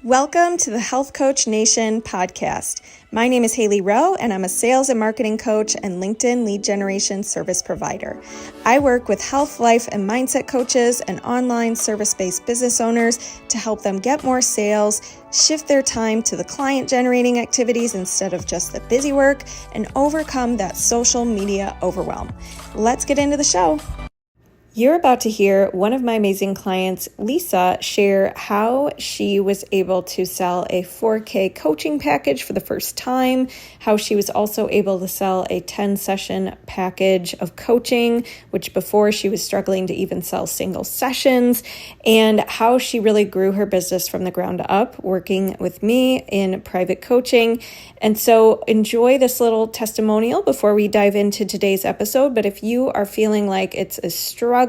Welcome to the Health Coach Nation podcast. My name is Hailey Rowe, and I'm a sales and marketing coach and LinkedIn lead generation service provider. I work with health, life, and mindset coaches and online service-based business owners to help them get more sales, shift their time to the client-generating activities instead of just the busy work, and overcome that social media overwhelm. Let's get into the show. You're about to hear one of my amazing clients, Lisa, share how she was able to sell a 4K coaching package for the first time, how she was also able to sell a 10-session package of coaching, which before she was struggling to even sell single sessions, and how she really grew her business from the ground up, working with me in private coaching. And so enjoy this little testimonial before we dive into today's episode. But if you are feeling like it's a struggle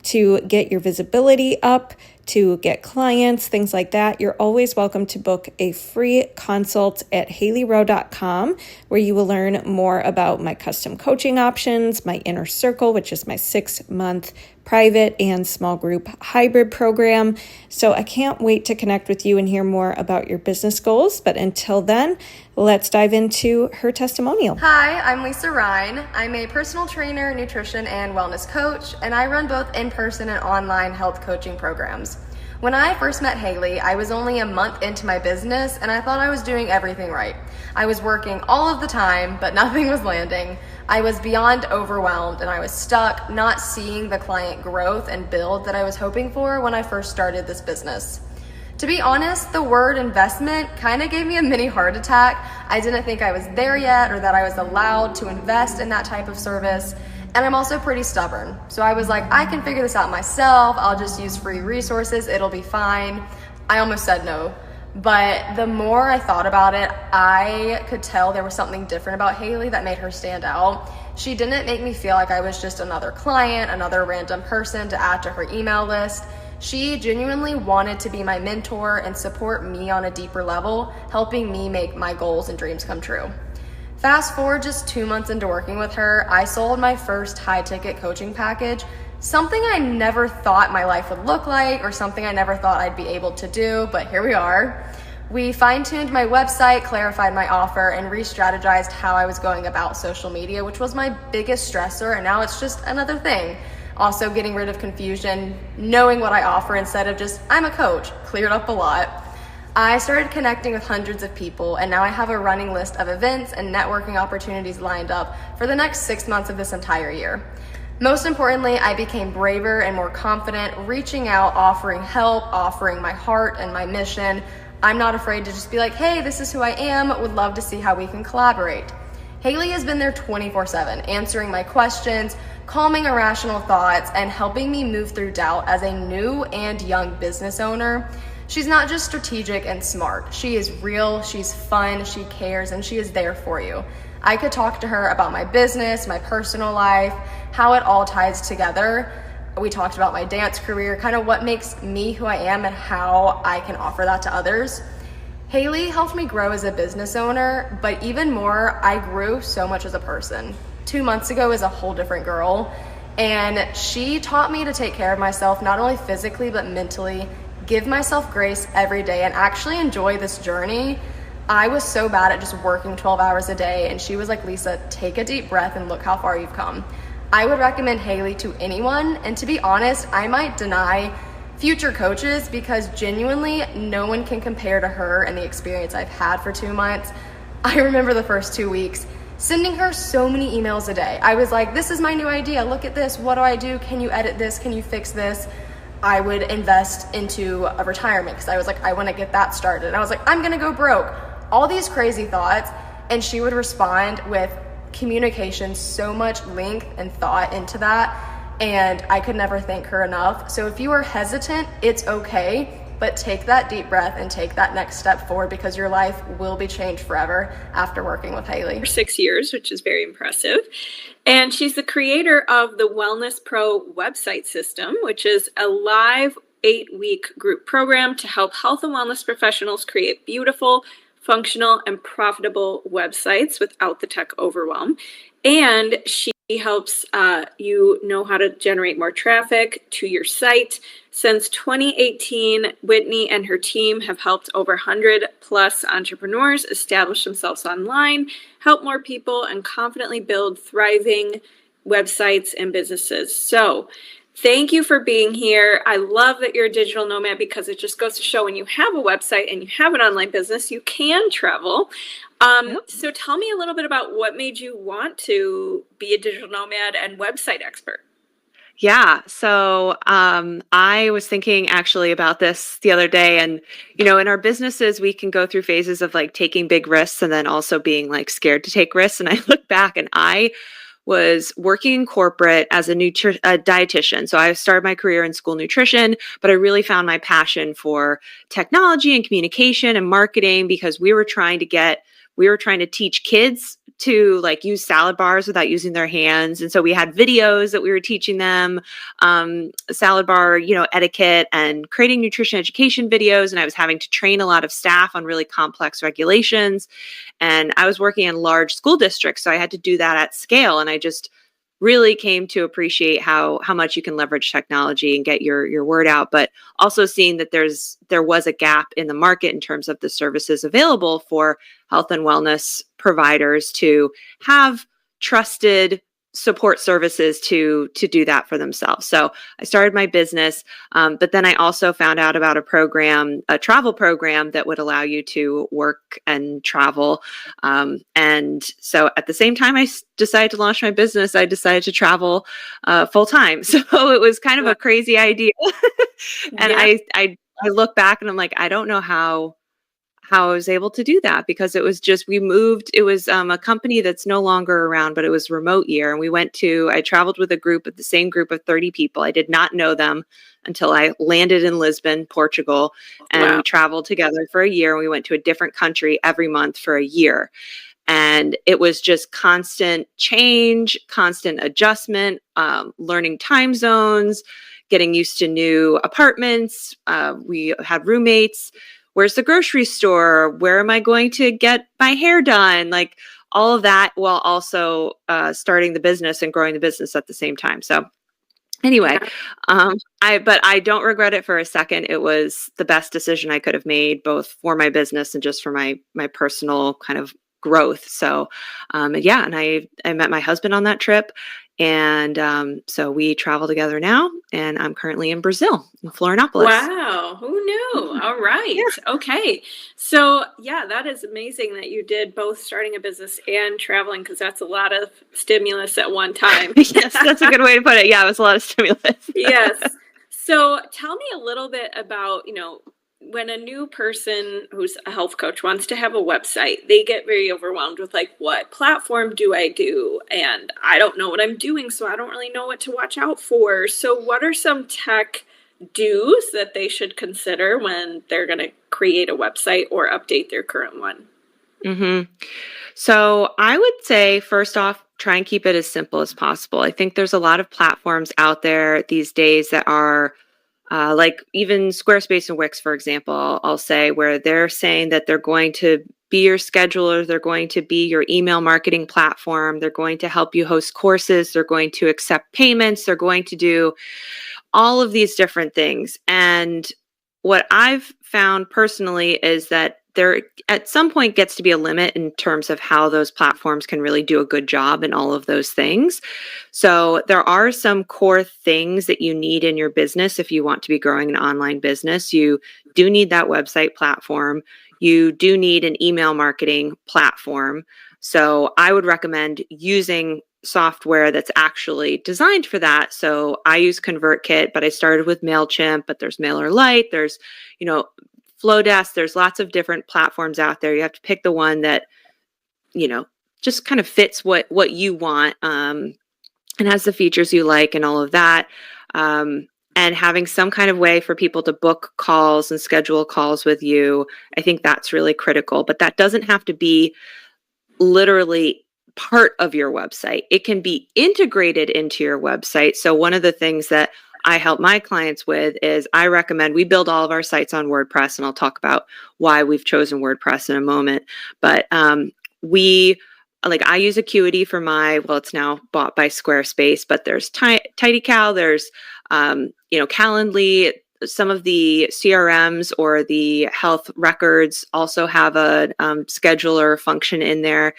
to get your visibility up, to get clients, things like that, you're always welcome to book a free consult at haileyrowe.com, where you will learn more about my custom coaching options, my Inner Circle, which is my 6-month private and small group hybrid program. So I can't wait to connect with you and hear more about your business goals. But until then, let's dive into her testimonial. Hi, I'm Lisa Ryan. I'm a personal trainer, nutrition, and wellness coach, and I run both in-person and online health coaching programs. When I first met Hailey, I was only a month into my business, and I thought I was doing everything right. I was working all of the time, but nothing was landing. I was beyond overwhelmed, and I was stuck, not seeing the client growth and build that I was hoping for when I first started this business. To be honest, the word investment kind of gave me a mini heart attack. I didn't think I was there yet or that I was allowed to invest in that type of service. And I'm also pretty stubborn. So I was like, I can figure this out myself. I'll just use free resources. It'll be fine. I almost said no. But the more I thought about it, I could tell there was something different about Hailey that made her stand out. She didn't make me feel like I was just another client, another random person to add to her email list. She genuinely wanted to be my mentor and support me on a deeper level, helping me make my goals and dreams come true. Fast forward just 2 months into working with her, I sold my first high-ticket coaching package, something I never thought my life would look like or something I never thought I'd be able to do, but here we are. We fine-tuned my website, clarified my offer, and re-strategized how I was going about social media, which was my biggest stressor, and now it's just another thing. Also getting rid of confusion, knowing what I offer instead of just, I'm a coach, cleared up a lot. I started connecting with hundreds of people, and now I have a running list of events and networking opportunities lined up for the next 6 months of this entire year. Most importantly, I became braver and more confident, reaching out, offering help, offering my heart and my mission. I'm not afraid to just be like, hey, this is who I am, would love to see how we can collaborate. Hailey has been there 24/7, answering my questions, calming irrational thoughts, and helping me move through doubt as a new and young business owner. She's not just strategic and smart. She is real, she's fun, she cares, and she is there for you. I could talk to her about my business, my personal life, how it all ties together. We talked about my dance career, kind of what makes me who I am and how I can offer that to others. Hailey helped me grow as a business owner, but even more, I grew so much as a person. 2 months ago is a whole different girl, and she taught me to take care of myself, not only physically, but mentally, give myself grace every day, and actually enjoy this journey. I was so bad at just working 12 hours a day, and she was like, Lisa, take a deep breath and look how far you've come. I would recommend Hailey to anyone, and to be honest, I might deny future coaches because genuinely no one can compare to her and the experience I've had for 2 months. I remember the first 2 weeks sending her so many emails a day. I was like, this is my new idea, look at this, what do I do? Can you edit this? Can you fix this? I would invest into a retirement because I was like, I want to get that started. And I was like, I'm gonna go broke. All these crazy thoughts, and she would respond with communication, so much length and thought into that, and I could never thank her enough. So if you are hesitant, it's okay, but take that deep breath and take that next step forward because your life will be changed forever after working with Hailey. For 6 years, which is very impressive. And she's the creator of the Wellness Pro website system, which is a live 8-week group program to help health and wellness professionals create beautiful, functional, and profitable websites without the tech overwhelm. And she helps you know how to generate more traffic to your site. Since 2018, Whitney and her team have helped over 100 plus entrepreneurs establish themselves online, help more people, and confidently build thriving websites and businesses. So thank you for being here. I love that you're a digital nomad because it just goes to show when you have a website and you have an online business, you can travel. So tell me a little bit about what made you want to be a digital nomad and website expert. Yeah. So I was thinking actually about this the other day. And, in our businesses, we can go through phases of like taking big risks and then also being like scared to take risks. And I look back and I was working in corporate as a dietitian. So I started my career in school nutrition, but I really found my passion for technology and communication and marketing because we were trying to teach kids to like use salad bars without using their hands. And so we had videos that we were teaching them salad bar, etiquette and creating nutrition education videos. And I was having to train a lot of staff on really complex regulations. And I was working in large school districts. So I had to do that at scale. And I just really came to appreciate how much you can leverage technology and get your word out, but also seeing that there was a gap in the market in terms of the services available for health and wellness providers to have trusted support services to do that for themselves. So I started my business, but then I also found out about a travel program that would allow you to work and travel. And so at the same time I decided to launch my business, I decided to travel full time. So it was kind of a crazy idea. And Yeah. I look back and I'm like, I don't know how I was able to do that because it was just, we moved, it was a company that's no longer around, but it was remote year. And I traveled with the same group of 30 people. I did not know them until I landed in Lisbon, Portugal, and Wow. we traveled together for a year. And we went to a different country every month for a year. And it was just constant change, constant adjustment, learning time zones, getting used to new apartments. We had roommates. Where's the grocery store? Where am I going to get my hair done? Like all of that while also starting the business and growing the business at the same time. So anyway, but I don't regret it for a second. It was the best decision I could have made, both for my business and just for my personal kind of growth. So and I met my husband on that trip. And so we travel together now, and I'm currently in Brazil, in Florianopolis. Wow, who knew? All right. Yeah. Okay. So, yeah, that is amazing that you did both starting a business and traveling because that's a lot of stimulus at one time. Yes, that's a good way to put it. Yeah, it was a lot of stimulus. Yes. So, tell me a little bit about, when a new person who's a health coach wants to have a website, they get very overwhelmed with like, what platform do I do? And I don't know what I'm doing, so I don't really know what to watch out for. So, what are some tech do's that they should consider when they're going to create a website or update their current one? Mm-hmm. So I would say, first off, try and keep it as simple as possible. I think there's a lot of platforms out there these days that are like even Squarespace and Wix, for example, I'll say, where they're saying that they're going to be your scheduler, they're going to be your email marketing platform, they're going to help you host courses, they're going to accept payments, they're going to do all of these different things. And what I've found personally is that there at some point gets to be a limit in terms of how those platforms can really do a good job in all of those things. So there are some core things that you need in your business if you want to be growing an online business. You do need that website platform. You do need an email marketing platform. So I would recommend using software that's actually designed for that. So I use ConvertKit, but I started with MailChimp, but there's MailerLite, there's, Flowdesk, there's lots of different platforms out there. You have to pick the one that, just kind of fits what you want and has the features you like and all of that. And having some kind of way for people to book calls and schedule calls with you, I think that's really critical. But that doesn't have to be literally part of your website. It can be integrated into your website. So one of the things that I help my clients with is I recommend we build all of our sites on WordPress, and I'll talk about why we've chosen WordPress in a moment. But I use Acuity for it's now bought by Squarespace, but there's TidyCal, there's Calendly. Some of the CRMs or the health records also have a scheduler function in there.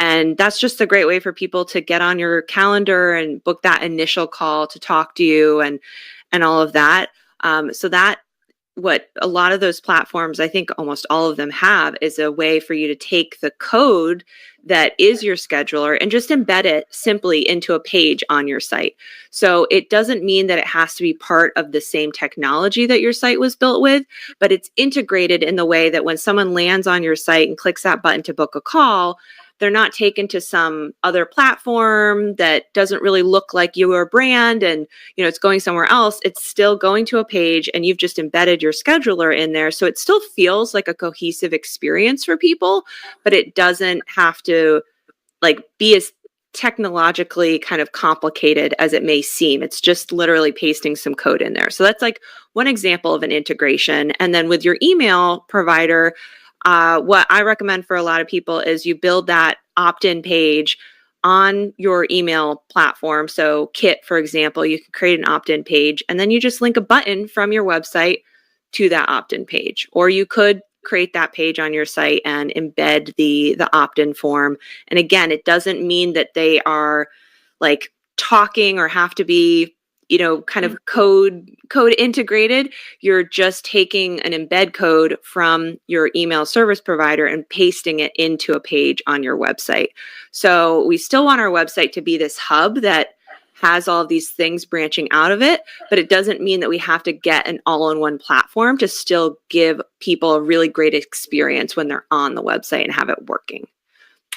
And that's just a great way for people to get on your calendar and book that initial call to talk to you and all of that. So that what a lot of those platforms, I think almost all of them have, is a way for you to take the code that is your scheduler and just embed it simply into a page on your site. So it doesn't mean that it has to be part of the same technology that your site was built with, but it's integrated in the way that when someone lands on your site and clicks that button to book a call, they're not taken to some other platform that doesn't really look like your brand and it's going somewhere else. It's still going to a page and you've just embedded your scheduler in there. So it still feels like a cohesive experience for people, but it doesn't have to be as technologically kind of complicated as it may seem. It's just literally pasting some code in there. So that's one example of an integration. And then with your email provider, what I recommend for a lot of people is you build that opt-in page on your email platform. So Kit, for example, you can create an opt-in page and then you just link a button from your website to that opt-in page. Or you could create that page on your site and embed the opt-in form. And again, it doesn't mean that they are talking or have to be kind of code integrated. You're just taking an embed code from your email service provider and pasting it into a page on your website. So we still want our website to be this hub that has all of these things branching out of it, but it doesn't mean that we have to get an all-in-one platform to still give people a really great experience when they're on the website and have it working.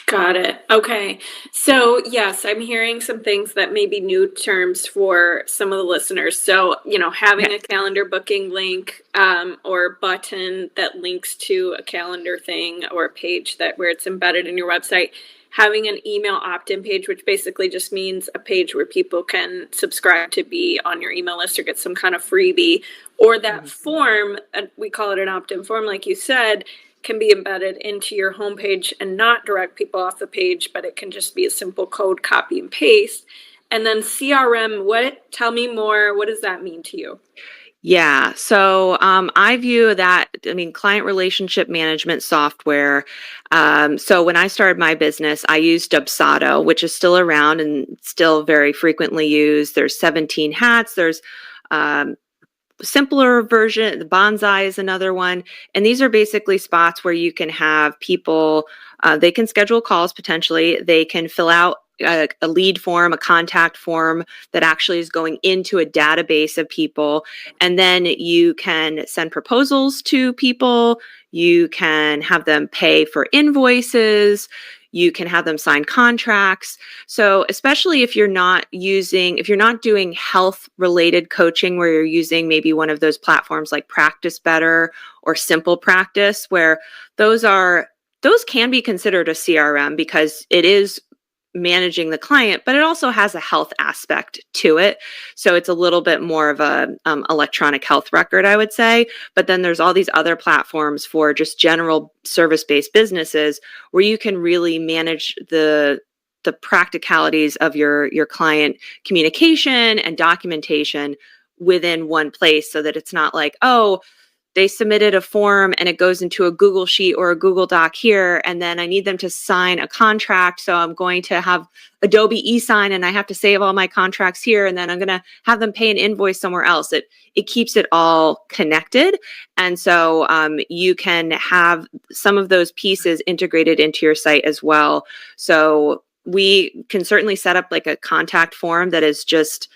Got it. Okay. So yes, I'm hearing some things that may be new terms for some of the listeners. So, having a calendar booking link or button that links to a calendar thing or a page where it's embedded in your website, having an email opt-in page, which basically just means a page where people can subscribe to be on your email list or get some kind of freebie, or that form, we call it an opt-in form, like you said, can be embedded into your homepage and not direct people off the page, but it can just be a simple code copy and paste. And then CRM, tell me more, what does that mean to you? Yeah. So I view that, client relationship management software. So when I started my business, I used Dubsado, which is still around and still very frequently used. There's 17 Hats. There's simpler version. The Bonsai is another one. And these are basically spots where you can have people, they can schedule calls potentially. They can fill out a lead form, a contact form that actually is going into a database of people. And then you can send proposals to people. You can have them pay for invoices. You can have them sign contracts. So especially if you're not doing health related coaching where you're using maybe one of those platforms like Practice Better or Simple Practice, where those can be considered a CRM because it is managing the client, but it also has a health aspect to it. So it's a little bit more of a electronic health record, I would say. But then there's all these other platforms for just general service-based businesses where you can really manage the practicalities of your client communication and documentation within one place, so that it's not like, oh, they submitted a form and it goes into a Google Sheet or a Google Doc here, and then I need them to sign a contract. So I'm going to have Adobe eSign and I have to save all my contracts here, and then I'm going to have them pay an invoice somewhere else. It keeps it all connected. And so you can have some of those pieces integrated into your site as well. So we can certainly set up like a contact form that is just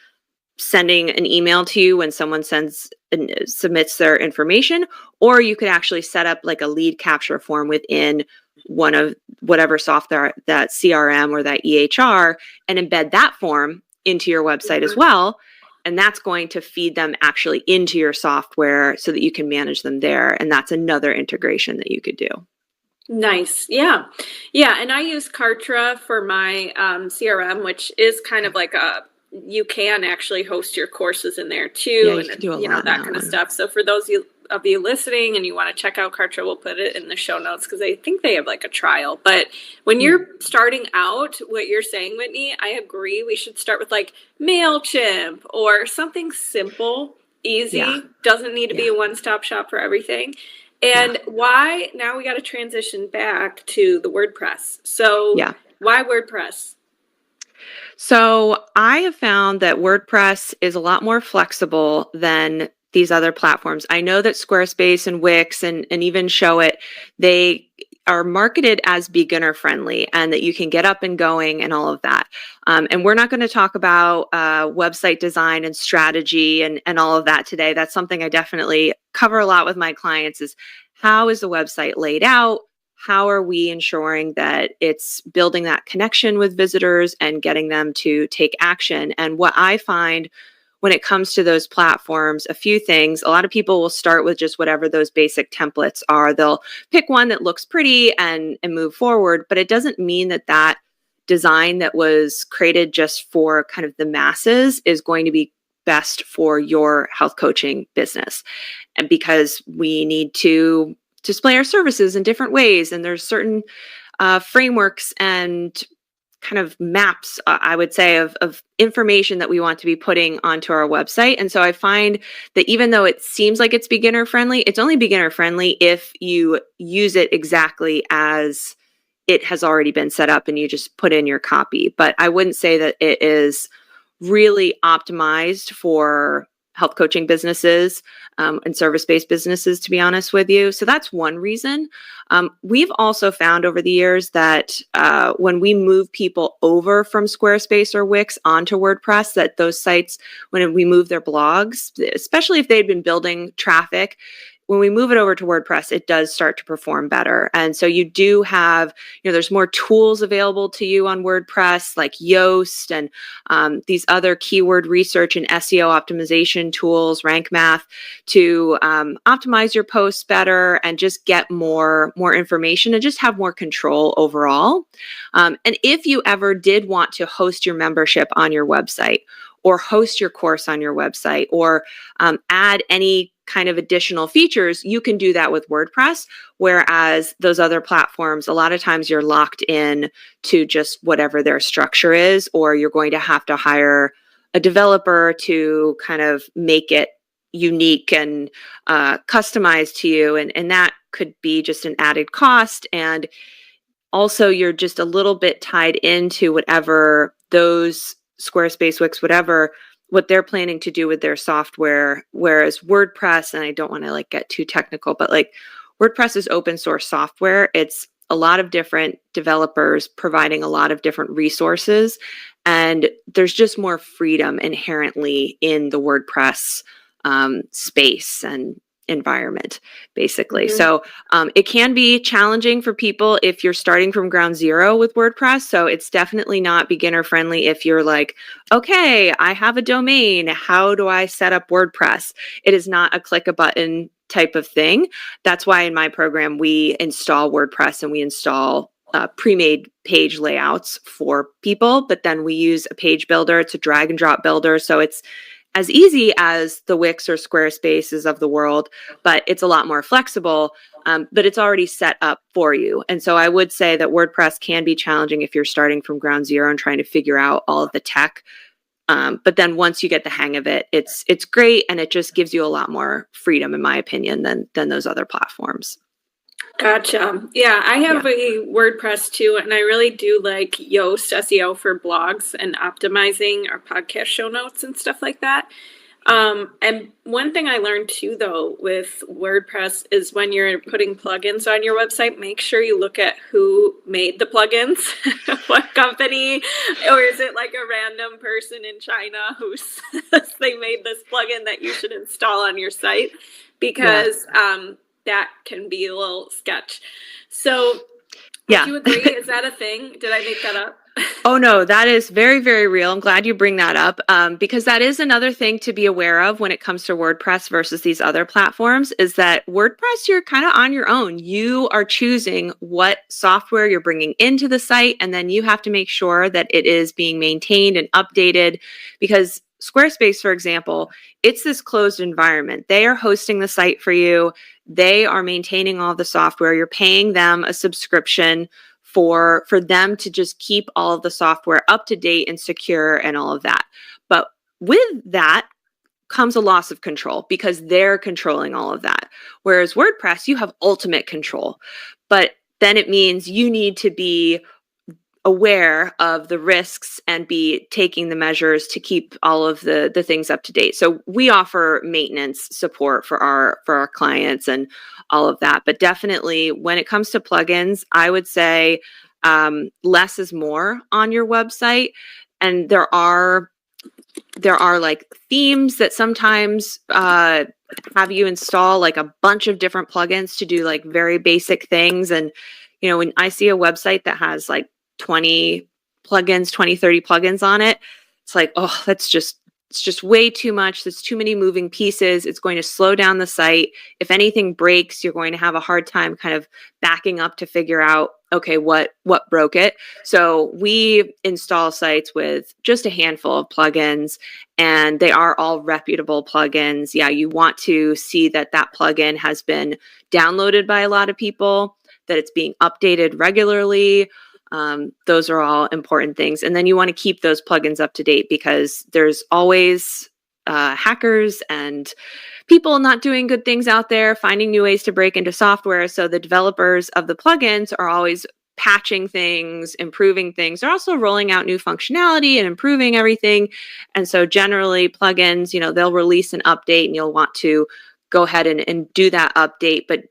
sending an email to you when someone submits their information, or you could actually set up like a lead capture form within one of whatever software, that CRM or that EHR, and embed that form into your website as well. And that's going to feed them actually into your software so that you can manage them there. And that's another integration that you could do. Nice. Yeah. Yeah. And I use Kartra for my CRM, which is kind of like you can actually host your courses in there too, Yeah, you and can do a lot that now. kind of stuff. So for those of you listening and you want to check out Kartra, we'll put it in the show notes because I think they have like a trial. But when you're starting out, what you're saying, Whitney, I agree. We should start with like MailChimp or something simple, easy. Doesn't need to be a one-stop shop for everything. And why now we got to transition back to the WordPress. So why WordPress? So I have found that WordPress is a lot more flexible than these other platforms. I know that Squarespace and Wix and even Showit, they are marketed as beginner friendly and that you can get up and going and all of that. And we're not going to talk about website design and strategy and all of that today. That's something I definitely cover a lot with my clients is how is the website laid out? How are we ensuring that it's building that connection with visitors and getting them to take action? And what I find when it comes to those platforms, a few things. A lot of people will start with just whatever those basic templates are. They'll pick one that looks pretty and move forward, but it doesn't mean that that design that was created just for kind of the masses is going to be best for your health coaching business. And because we need to display our services in different ways, and there's certain frameworks and kind of maps, I would say, of information that we want to be putting onto our website. And so I find that even though it seems like it's beginner friendly, it's only beginner friendly if you use it exactly as it has already been set up and you just put in your copy. But I wouldn't say that it is really optimized for health coaching businesses and service-based businesses, to be honest with you. So that's one reason. We've also found over the years that when we move people over from Squarespace or Wix onto WordPress, that those sites, when we move their blogs, especially if they'd been building traffic, when we move it over to WordPress, it does start to perform better. And so you do have, there's more tools available to you on WordPress, like Yoast and these other keyword research and SEO optimization tools, Rank Math, to optimize your posts better and just get more information and just have more control overall. And if you ever did want to host your membership on your website or host your course on your website or add any kind of additional features, you can do that with WordPress. Whereas those other platforms, a lot of times you're locked in to just whatever their structure is, or you're going to have to hire a developer to kind of make it unique and customized to you. And that could be just an added cost. And also you're just a little bit tied into whatever those Squarespace, Wix, whatever, what they're planning to do with their software. Whereas WordPress, and I don't want to get too technical, but WordPress is open source software. It's a lot of different developers providing a lot of different resources. And there's just more freedom inherently in the WordPress space and environment, basically. Mm-hmm. So it can be challenging for people if you're starting from ground zero with WordPress. So it's definitely not beginner friendly if you're like, okay, I have a domain. How do I set up WordPress? It is not a click a button type of thing. That's why in my program, we install WordPress and we install pre-made page layouts for people, but then we use a page builder. It's a drag and drop builder. So it's as easy as the Wix or Squarespaces of the world, but it's a lot more flexible, but it's already set up for you. And so I would say that WordPress can be challenging if you're starting from ground zero and trying to figure out all of the tech. But then once you get the hang of it, it's great. And it just gives you a lot more freedom, in my opinion, than those other platforms. Gotcha. Yeah, I have a WordPress too, and I really do like Yoast SEO for blogs and optimizing our podcast show notes and stuff like that. And one thing I learned too, though, with WordPress is when you're putting plugins on your website, make sure you look at who made the plugins, what company, or is it like a random person in China who says they made this plugin that you should install on your site, because that can be a little sketch. So would you agree? Is that a thing? Did I make that up? Oh no, that is very, very real. I'm glad you bring that up, because that is another thing to be aware of when it comes to WordPress versus these other platforms, is that WordPress, you're kind of on your own. You are choosing what software you're bringing into the site, and then you have to make sure that it is being maintained and updated, because Squarespace, for example, it's this closed environment. They are hosting the site for you. They are maintaining all the software. You're paying them a subscription for them to just keep all of the software up to date and secure and all of that. But with that comes a loss of control because they're controlling all of that. Whereas WordPress, you have ultimate control. But then it means you need to be aware of the risks and be taking the measures to keep all of the things up to date. So we offer maintenance support for our clients and all of that. But definitely when it comes to plugins, I would say less is more on your website. And there are like themes that sometimes have you install like a bunch of different plugins to do like very basic things. And, you know, when I see a website that has like 20 plugins, 20, 30 plugins on it, it's like, oh, it's just way too much. There's too many moving pieces. It's going to slow down the site. If anything breaks, you're going to have a hard time kind of backing up to figure out, okay, what broke it. So we install sites with just a handful of plugins, and they are all reputable plugins. Yeah, you want to see that plugin has been downloaded by a lot of people, that it's being updated regularly. Those are all important things. And then you want to keep those plugins up to date because there's always hackers and people not doing good things out there, finding new ways to break into software. So the developers of the plugins are always patching things, improving things. They're also rolling out new functionality and improving everything. And so generally plugins, you know, they'll release an update and you'll want to go ahead and do that update, but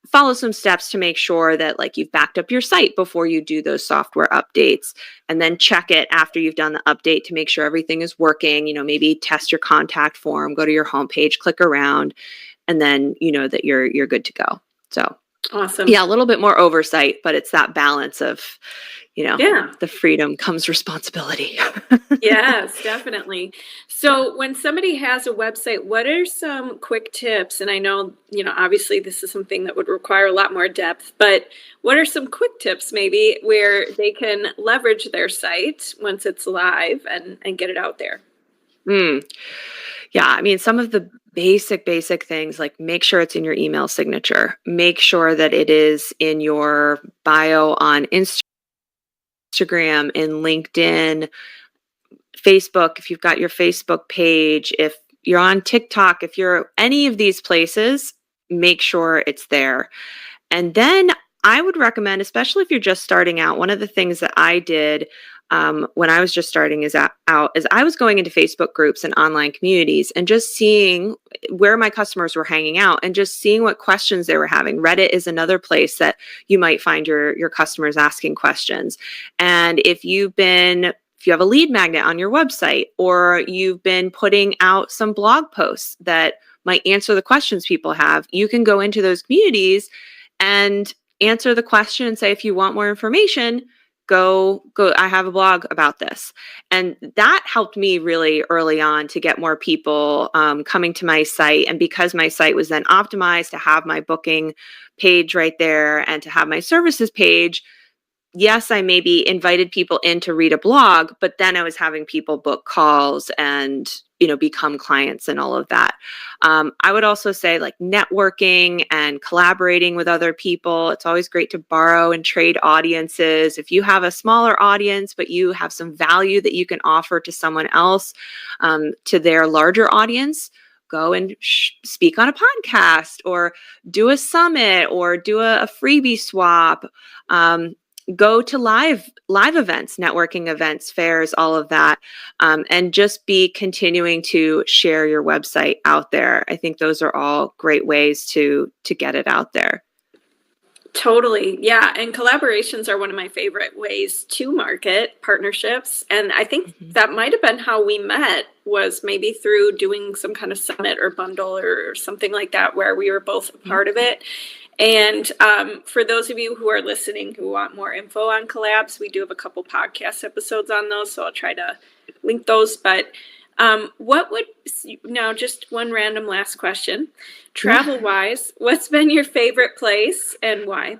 follow some steps to make sure that like you've backed up your site before you do those software updates, and then check it after you've done the update to make sure everything is working. You know, maybe test your contact form, go to your homepage, click around, and then you know that you're good to go. So awesome. Yeah, a little bit more oversight, but it's that balance of, you know, yeah, the freedom comes responsibility. Yes, definitely. So when somebody has a website, what are some quick tips? And I know, you know, obviously this is something that would require a lot more depth, but what are some quick tips maybe where they can leverage their site once it's live and get it out there? Yeah, I mean, some of the basic things, like make sure it's in your email signature, make sure that it is in your bio on Instagram, in LinkedIn, Facebook, if you've got your Facebook page, if you're on TikTok, if you're any of these places, make sure it's there. And then I would recommend, especially if you're just starting out, one of the things that I did when I was just starting is I was going into Facebook groups and online communities and just seeing where my customers were hanging out and just seeing what questions they were having. Reddit is another place that you might find your customers asking questions. And if you have a lead magnet on your website, or you've been putting out some blog posts that might answer the questions people have, you can go into those communities and answer the question and say, if you want more information, go, I have a blog about this. And that helped me really early on to get more people coming to my site. And because my site was then optimized to have my booking page right there and to have my services page, yes, I maybe invited people in to read a blog, but then I was having people book calls and, you know, become clients and all of that. I would also say like networking and collaborating with other people. It's always great to borrow and trade audiences. If you have a smaller audience, but you have some value that you can offer to someone else, to their larger audience, go and speak on a podcast or do a summit or do a freebie swap. Go to live events, networking events, fairs, all of that, and just be continuing to share your website out there. I think those are all great ways to get it out there. Totally. Yeah. And collaborations are one of my favorite ways to market, partnerships. And I think that might have been how we met, was maybe through doing some kind of summit or bundle or something like that, where we were both a part of it. And for those of you who are listening who want more info on collabs, we do have a couple podcast episodes on those, so I'll try to link those. But now just one random last question. Travel-wise, what's been your favorite place and why?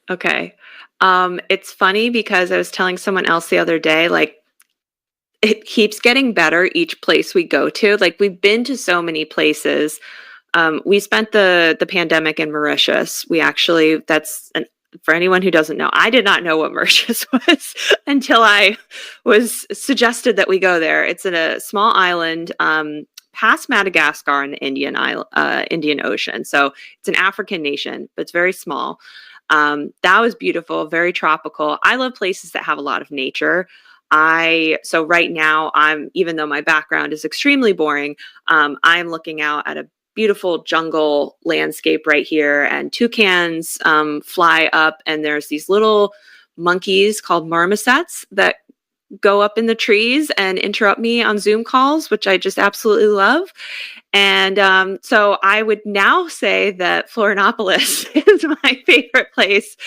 Okay. It's funny because I was telling someone else the other day, like, it keeps getting better each place we go to. Like, we've been to so many places. We spent the pandemic in Mauritius. For anyone who doesn't know, I did not know what Mauritius was until I was suggested that we go there. It's in a small island past Madagascar in the Indian Ocean. So it's an African nation, but it's very small. That was beautiful, very tropical. I love places that have a lot of nature. So right now, even though my background is extremely boring, I'm looking out at a beautiful jungle landscape right here, and toucans fly up, and there's these little monkeys called marmosets that go up in the trees and interrupt me on Zoom calls, which I just absolutely love. And so I would now say that Florianopolis is my favorite place,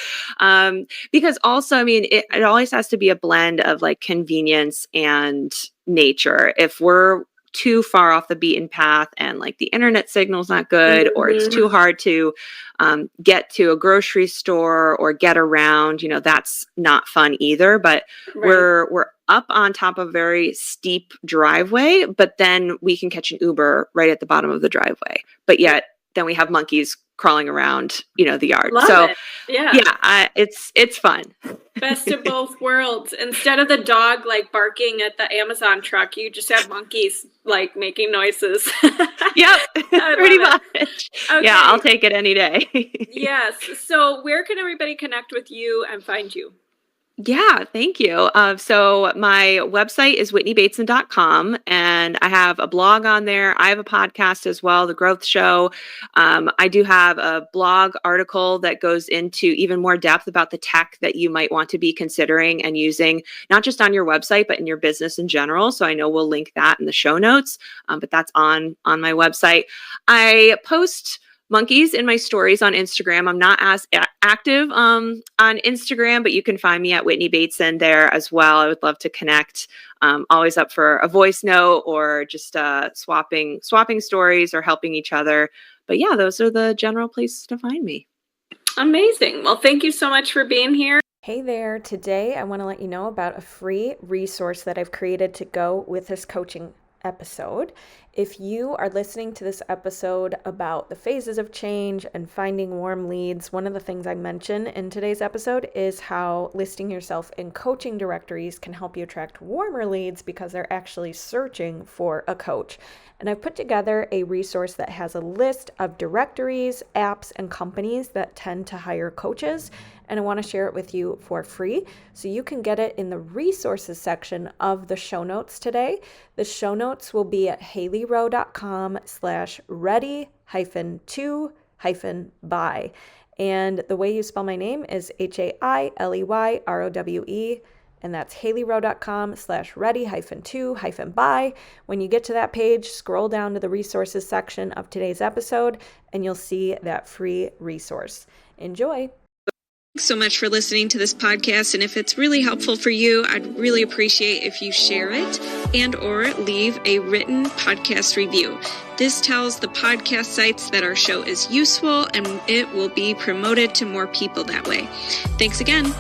because also, I mean, it always has to be a blend of like convenience and nature. If we're too far off the beaten path and like the internet signal's not good, or it's too hard to get to a grocery store or get around, that's not fun either. But we're up on top of a very steep driveway, but then we can catch an Uber right at the bottom of the driveway. But yet then we have monkeys crawling around, the yard. Love it. Yeah, it's fun. Best of both worlds. Instead of the dog like barking at the Amazon truck, you just have monkeys like making noises. Yep, pretty much. Okay. Yeah, I'll take it any day. Yes. So where can everybody connect with you and find you? Yeah, thank you. So my website is whitneybateson.com, and I have a blog on there. I have a podcast as well, The Growth Show. I do have a blog article that goes into even more depth about the tech that you might want to be considering and using, not just on your website, but in your business in general. So I know we'll link that in the show notes, but that's on my website. I post monkeys in my stories on Instagram. I'm not as active on Instagram, but you can find me at Whitney Bateson there as well. I would love to connect. Always up for a voice note or just swapping stories or helping each other. But yeah, those are the general places to find me. Amazing. Well, thank you so much for being here. Hey there. Today, I want to let you know about a free resource that I've created to go with this coaching episode. If you are listening to this episode about the phases of change and finding warm leads, one of the things I mention in today's episode is how listing yourself in coaching directories can help you attract warmer leads because they're actually searching for a coach. And I've put together a resource that has a list of directories, apps, and companies that tend to hire coaches. And I want to share it with you for free. So you can get it in the resources section of the show notes today. The show notes will be at haileyrowe.com/ready-to-buy. And the way you spell my name is HAILEYROWE. And that's haileyrowe.com/ready-to-buy. When you get to that page, scroll down to the resources section of today's episode, and you'll see that free resource. Enjoy. Thanks so much for listening to this podcast, and if it's really helpful for you, I'd really appreciate if you share it and or leave a written podcast review. This tells the podcast sites that our show is useful, and it will be promoted to more people that way. Thanks again.